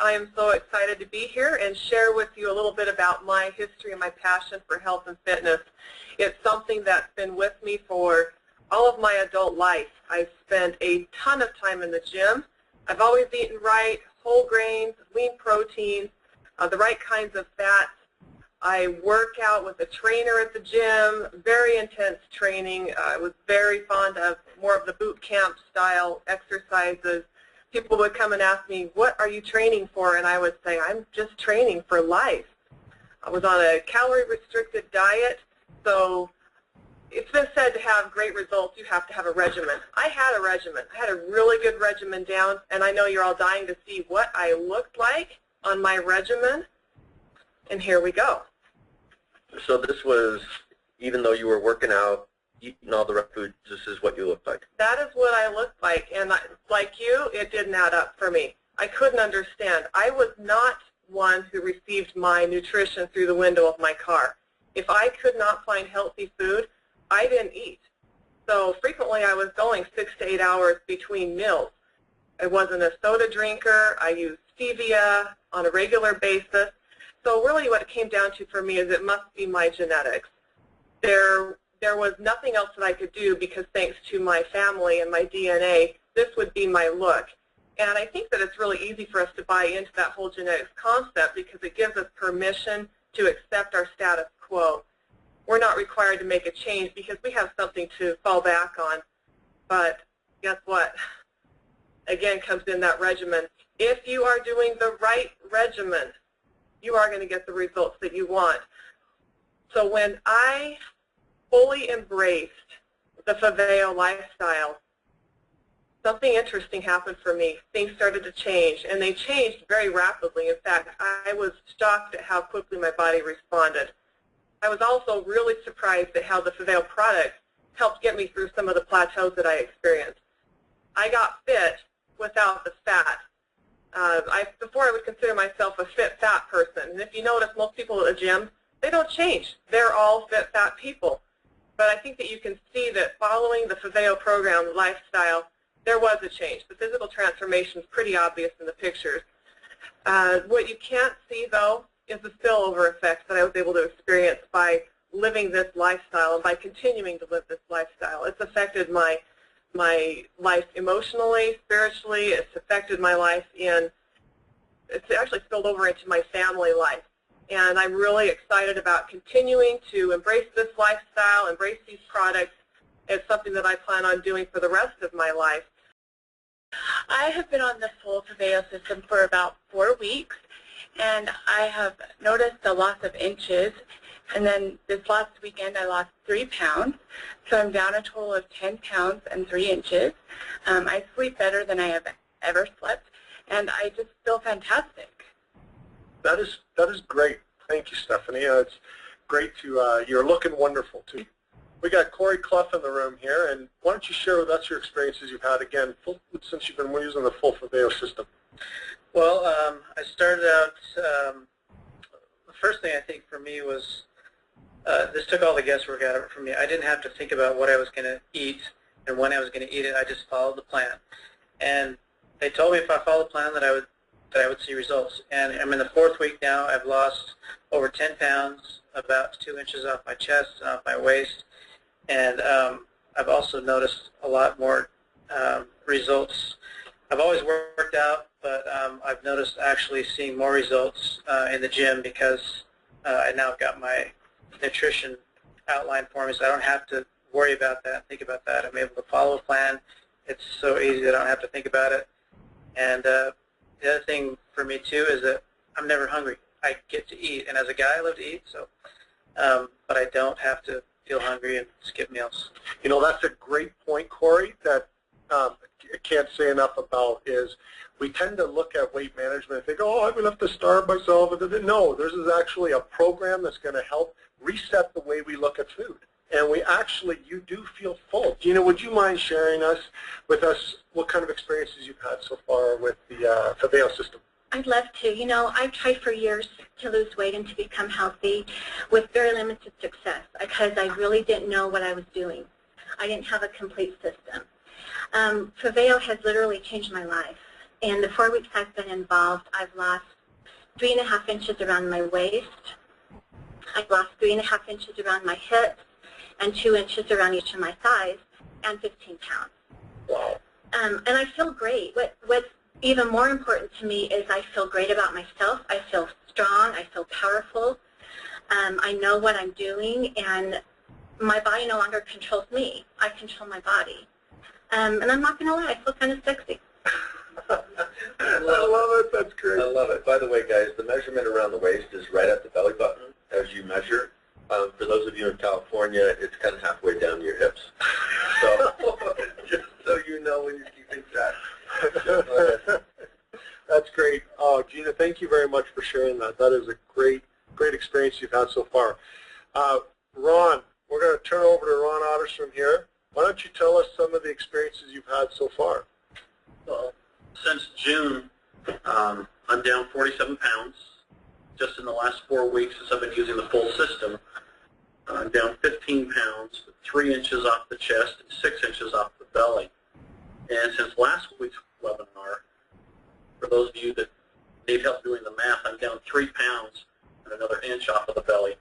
I am so excited to be here and share with you a little bit about my history and my passion for health and fitness. It's something that's been with me for all of my adult life. I've spent a ton of time in the gym. I've always eaten right, whole grains, lean protein, the right kinds of fats. I work out with a trainer at the gym, very intense training. I was very fond of more of the boot camp style exercises. People would come and ask me, what are you training for? And I would say, I'm just training for life. I was on a calorie-restricted diet, so it's been said to have great results, you have to have a regimen. I had a regimen. I had a really good regimen down, and I know you're all dying to see what I looked like on my regimen, and here we go. So this was, even though you were working out, eating all the right foods, this is what you looked like? That is what I looked like, and like you, it didn't add up for me. I couldn't understand. I was not one who received my nutrition through the window of my car. If I could not find healthy food, I didn't eat. So frequently I was going 6 to 8 hours between meals. I wasn't a soda drinker. I used stevia on a regular basis. So really what it came down to for me is it must be my genetics. There was nothing else that I could do because thanks to my family and my DNA, this would be my look. And I think that it's really easy for us to buy into that whole genetics concept because it gives us permission to accept our status quo. We're not required to make a change because we have something to fall back on. But guess what? Again comes in that regimen. If you are doing the right regimen, you are going to get the results that you want. So when I fully embraced the FAVAO lifestyle, something interesting happened for me. Things started to change, and they changed very rapidly. In fact, I was shocked at how quickly my body responded. I was also really surprised at how the FAVAO product helped get me through some of the plateaus that I experienced. I got fit without the fat. Before I would consider myself a fit fat person, and if you notice, most people at the gym, they don't change. They're all fit fat people. But I think that you can see that following the FAVAO program, the lifestyle, there was a change. The physical transformation is pretty obvious in the pictures. What you can't see, though, is the spillover effects that I was able to experience by living this lifestyle and by continuing to live this lifestyle. It's affected my life emotionally, spiritually. It's affected my life it's actually spilled over into my family life. And I'm really excited about continuing to embrace this lifestyle, embrace these products. It's something that I plan on doing for the rest of my life. I have been on the full FAVAO system for about 4 weeks, and I have noticed a loss of inches. And then this last weekend I lost 3 pounds, so I'm down a total of 10 pounds and 3 inches. I sleep better than I have ever slept, and I just feel fantastic. That is great. Thank you, Stephanie. It's great to, you're looking wonderful too. We got Corey Clough in the room here, and why don't you share with us your experiences you've had, again, since you've been using the full FAVAO system? Well, I started out, the first thing I think for me was, this took all the guesswork out of it for me. I didn't have to think about what I was going to eat and when I was going to eat it. I just followed the plan. And they told me if I followed the plan that I would see results. And I'm in the 4th week now. I've lost over 10 pounds, about 2 inches off my chest and off my waist. And I've also noticed a lot more results. I've always worked out, but I've noticed actually seeing more results in the gym because I now got my nutrition outlined for me, so I don't have to worry about that, think about that. I'm able to follow a plan. It's so easy that I don't have to think about it. And the other thing for me too is that I'm never hungry. I get to eat, and as a guy I love to eat, so but I don't have to feel hungry and skip meals. You know, that's a great point, Corey, that I can't say enough about is we tend to look at weight management and think, oh, I'm going to have to starve myself. No, this is actually a program that's going to help reset the way we look at food. And you do feel full. Gina, would you mind sharing with us what kind of experiences you've had so far with the FAVAO system? I'd love to. You know, I've tried for years to lose weight and to become healthy with very limited success because I really didn't know what I was doing. I didn't have a complete system. FAVAO has literally changed my life. in the 4 weeks I've been involved, I've lost 3.5 inches around my waist. I've lost 3.5 inches around my hips and 2 inches around each of my thighs and 15 pounds. Wow. And I feel great. What's even more important to me is I feel great about myself. I feel strong. I feel powerful. I know what I'm doing, and my body no longer controls me. I control my body. And I'm not going to lie, I feel kind of sexy. I love it. That's great. I love it. By the way, guys, the measurement around the waist is right at the belly button as you measure. For those of you in California, it's kind of halfway down your hips. So just so you know when you're keeping track. That's great. Gina, thank you very much for sharing that. That is a great experience you've had so far. Ron, we're going to turn over to Ron Otterstrom here. Why don't you tell us some of the experiences you've had so far? Well, since June, I'm down 47 pounds. Just in the last 4 weeks since I've been using the full system, I'm down 15 pounds, 3 inches off the chest and 6 inches off the belly. And since last week's webinar, for those of you that need help doing the math, I'm down 3 pounds and another inch off of the belly.